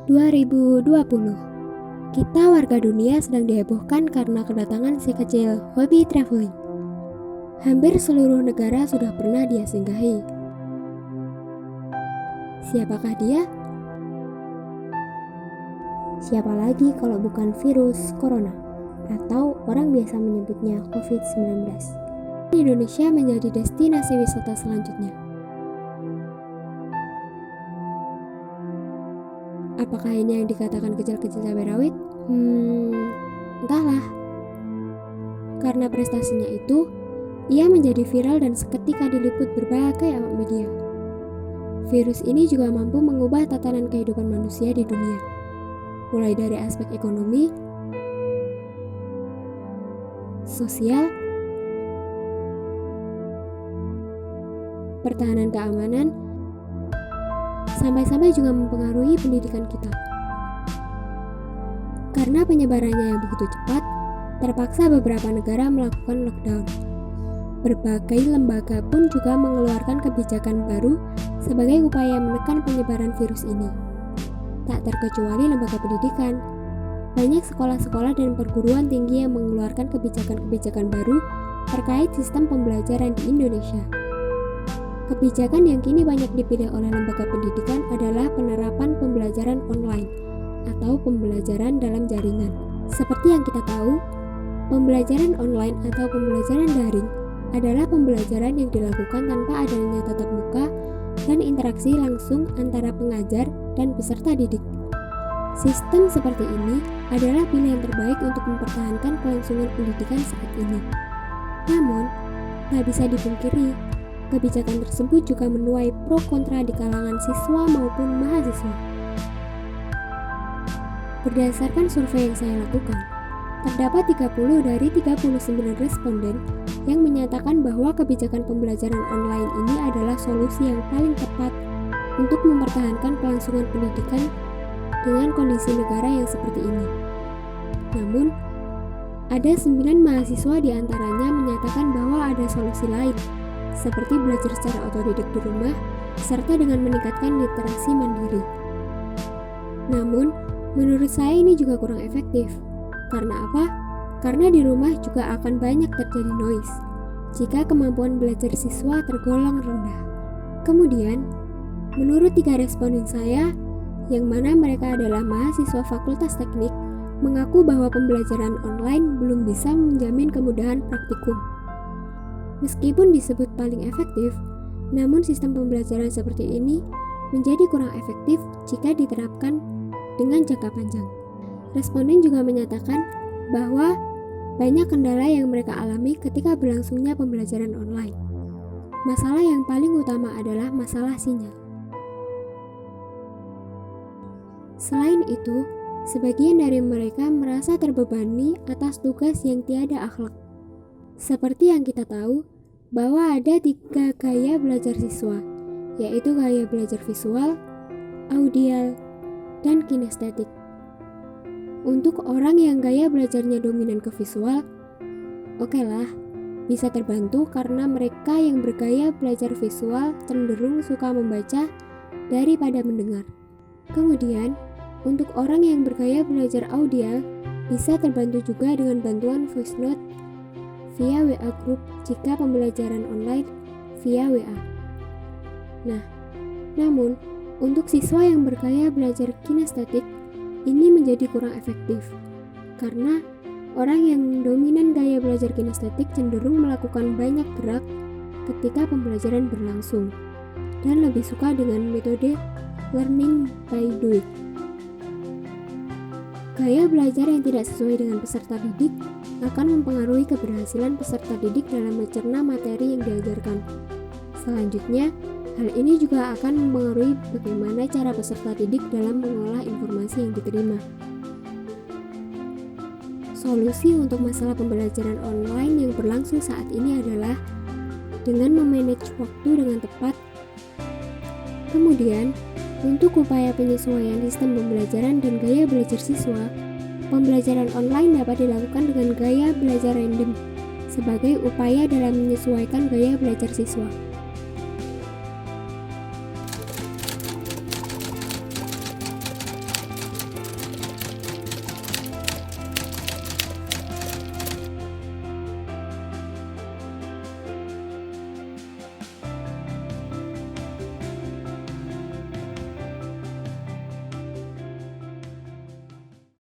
2020. Kita warga dunia sedang dihebohkan karena kedatangan si kecil hobi traveling. Hampir seluruh negara sudah pernah dia singgahi. Siapakah dia? Siapa lagi kalau bukan virus corona, atau orang biasa menyebutnya COVID-19. Indonesia menjadi destinasi wisata selanjutnya. Apakah ini yang dikatakan kecil-kecil cabai rawit? Entahlah. Karena prestasinya itu, ia menjadi viral dan seketika diliput berbagai awak media. Virus ini juga mampu mengubah tatanan kehidupan manusia di dunia, mulai dari aspek ekonomi, sosial, pertahanan keamanan, sampai-sampai juga mempengaruhi pendidikan kita. Karena penyebarannya yang begitu cepat, terpaksa beberapa negara melakukan lockdown. Berbagai lembaga pun juga mengeluarkan kebijakan baru sebagai upaya menekan penyebaran virus ini. Tak terkecuali lembaga pendidikan. Banyak sekolah-sekolah dan perguruan tinggi yang mengeluarkan kebijakan-kebijakan baru terkait sistem pembelajaran di Indonesia. Kebijakan yang kini banyak dipilih oleh lembaga pendidikan adalah penerapan pembelajaran online atau pembelajaran dalam jaringan. Seperti yang kita tahu, pembelajaran online atau pembelajaran daring adalah pembelajaran yang dilakukan tanpa adanya tatap muka dan interaksi langsung antara pengajar dan peserta didik. Sistem seperti ini adalah pilihan terbaik untuk mempertahankan kelangsungan pendidikan saat ini. Namun, tak bisa dipungkiri, kebijakan tersebut juga menuai pro kontra di kalangan siswa maupun mahasiswa. Berdasarkan survei yang saya lakukan, terdapat 30 dari 39 responden yang menyatakan bahwa kebijakan pembelajaran online ini adalah solusi yang paling tepat untuk mempertahankan kelangsungan pendidikan dengan kondisi negara yang seperti ini. Namun, ada 9 mahasiswa di antaranya menyatakan bahwa ada solusi lain, seperti belajar secara otodidak di rumah, serta dengan meningkatkan literasi mandiri. Namun, menurut saya ini juga kurang efektif. Karena apa? Karena di rumah juga akan banyak terjadi noise, jika kemampuan belajar siswa tergolong rendah. Kemudian, menurut 3 responden saya, yang mana mereka adalah mahasiswa Fakultas Teknik, mengaku bahwa pembelajaran online belum bisa menjamin kemudahan praktikum. Meskipun disebut paling efektif, namun sistem pembelajaran seperti ini menjadi kurang efektif jika diterapkan dengan jangka panjang. Responden juga menyatakan bahwa banyak kendala yang mereka alami ketika berlangsungnya pembelajaran online. Masalah yang paling utama adalah masalah sinyal. Selain itu, sebagian dari mereka merasa terbebani atas tugas yang tiada akhlak. Seperti yang kita tahu, bahwa ada 3 gaya belajar siswa, yaitu gaya belajar visual, audial, dan kinestetik. Untuk orang yang gaya belajarnya dominan ke visual, okelah, bisa terbantu karena mereka yang bergaya belajar visual cenderung suka membaca daripada mendengar. Kemudian, untuk orang yang bergaya belajar audial, bisa terbantu juga dengan bantuan voice note via WA group jika pembelajaran online via WA. Namun, untuk siswa yang bergaya belajar kinestetik, ini menjadi kurang efektif, karena orang yang dominan gaya belajar kinestetik cenderung melakukan banyak gerak ketika pembelajaran berlangsung, dan lebih suka dengan metode learning by doing. Gaya belajar yang tidak sesuai dengan peserta didik akan mempengaruhi keberhasilan peserta didik dalam mencerna materi yang diajarkan. Selanjutnya, hal ini juga akan mempengaruhi bagaimana cara peserta didik dalam mengolah informasi yang diterima. Solusi untuk masalah pembelajaran online yang berlangsung saat ini adalah dengan memanage waktu dengan tepat. Kemudian, untuk upaya penyesuaian sistem pembelajaran dan gaya belajar siswa, pembelajaran online dapat dilakukan dengan gaya belajar random sebagai upaya dalam menyesuaikan gaya belajar siswa.